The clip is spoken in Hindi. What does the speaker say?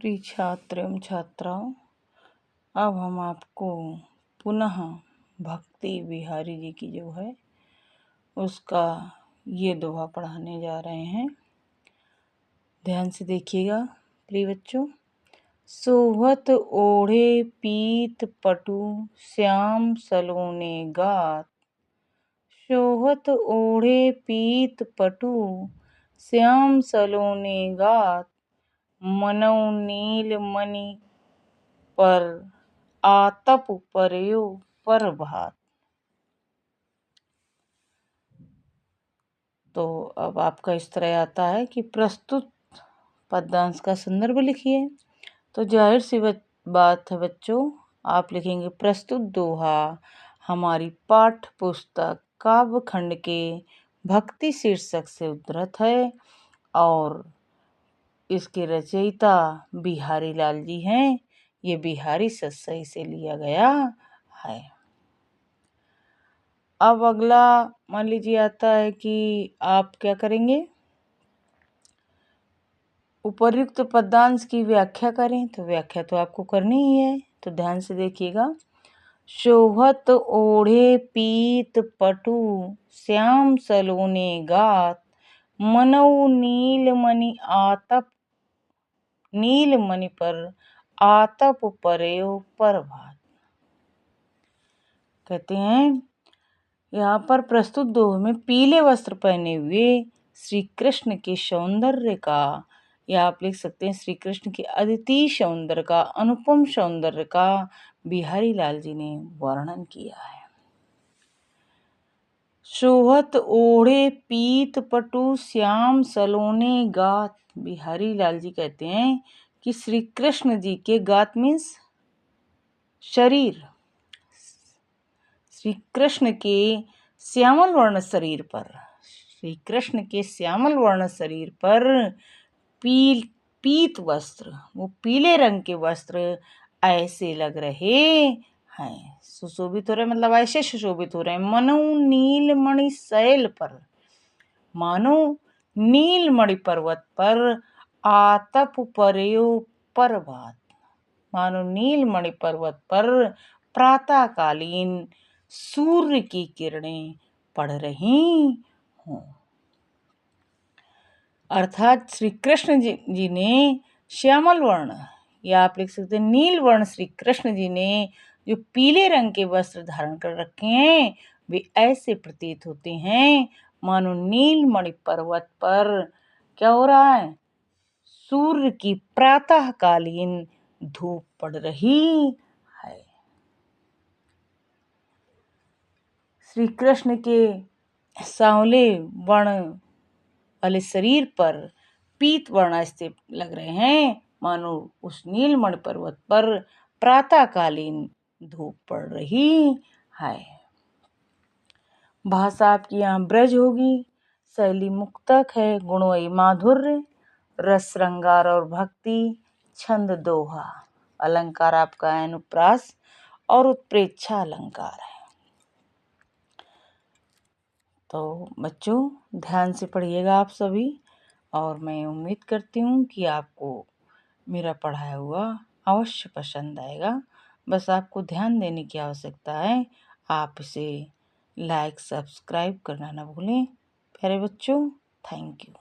प्रिय छात्र एवं छात्राओं, अब हम आपको पुनः भक्ति बिहारी जी की जो है उसका ये दोहा पढ़ाने जा रहे हैं। ध्यान से देखिएगा प्रिय बच्चों। सोहत ओढ़े पीत पटु श्याम सलोने गात। सोहत ओढ़े पीत पटु श्याम सलोने गात। मनौ नील मणि पर आतप पर्यो पर भात। तो अब आपका इस तरह आता है कि प्रस्तुत पद्यांश का संदर्भ लिखिए। तो जाहिर सी बात है बच्चों, आप लिखेंगे प्रस्तुत दोहा हमारी पाठ्य पुस्तक काव्य खंड के भक्ति शीर्षक से उद्धृत है और इसके रचयिता बिहारी लाल जी हैं। ये बिहारी सत्सई से लिया गया है। अब अगला मान लीजिए आता है कि आप क्या करेंगे, उपर्युक्त पद्यांश की व्याख्या करें। तो व्याख्या तो आपको करनी ही है, तो ध्यान से देखिएगा। सोहत ओढ़े पीत पटु श्याम सलोने गात। मनौ नीलमणि आतप नीलमणि पर आतप पर्यो पर भात। कहते हैं यहाँ पर प्रस्तुत दोहे में पीले वस्त्र पहने हुए श्री कृष्ण के सौंदर्य का, या आप लिख सकते हैं श्री कृष्ण के अद्वितीय सौंदर्य का, अनुपम सौंदर्य का बिहारी लाल जी ने वर्णन किया है। सोहत ओढ़े पीत पटु श्याम सलोने गात। बिहारी लाल जी कहते हैं कि श्री कृष्ण जी के गात मीन्स शरीर, श्री कृष्ण के श्यामल वर्ण शरीर पर, श्री कृष्ण के श्यामल वर्ण शरीर पर पीत वस्त्र, वो पीले रंग के वस्त्र ऐसे लग रहे हैं, सुशोभित हो रहे, मतलब ऐसे सुशोभित हो रहे हैं। मनो नीलमणि शैल पर, मानो नीलमणि पर्वत पर आतप पर्यो पर भात। मानो नीलमणि पर्वत पर प्रातःकालीन सूर्य की किरणें पड़ रही हों। अर्थात श्री कृष्ण जी ने श्यामल वर्ण, या आप लिख सकते हैं नील वर्ण, श्री कृष्ण जी ने जो पीले रंग के वस्त्र धारण कर रखे हैं वे ऐसे प्रतीत होते हैं मानो नीलमणि पर्वत पर क्या हो रहा है, सूर्य की प्रातःकालीन धूप पड़ रही है। श्री कृष्ण के सांवले वर्ण वाले शरीर पर पीत वर्ण ऐसे लग रहे हैं मानो उस नीलमणि पर्वत पर प्रातःकालीन धूप पड़ रही है। भाषा आपकी यहाँ ब्रज होगी, शैली मुक्तक है, गुणमयी माधुर्य, रस श्रृंगार और भक्ति, छंद दोहा, अलंकार आपका अनुप्रास और उत्प्रेक्षा अलंकार है। तो बच्चों ध्यान से पढ़िएगा आप सभी, और मैं उम्मीद करती हूँ कि आपको मेरा पढ़ाया हुआ अवश्य पसंद आएगा। बस आपको ध्यान देने की आवश्यकता है, आप इसे लाइक सब्सक्राइब करना ना भूलें। प्यारे बच्चों, थैंक यू।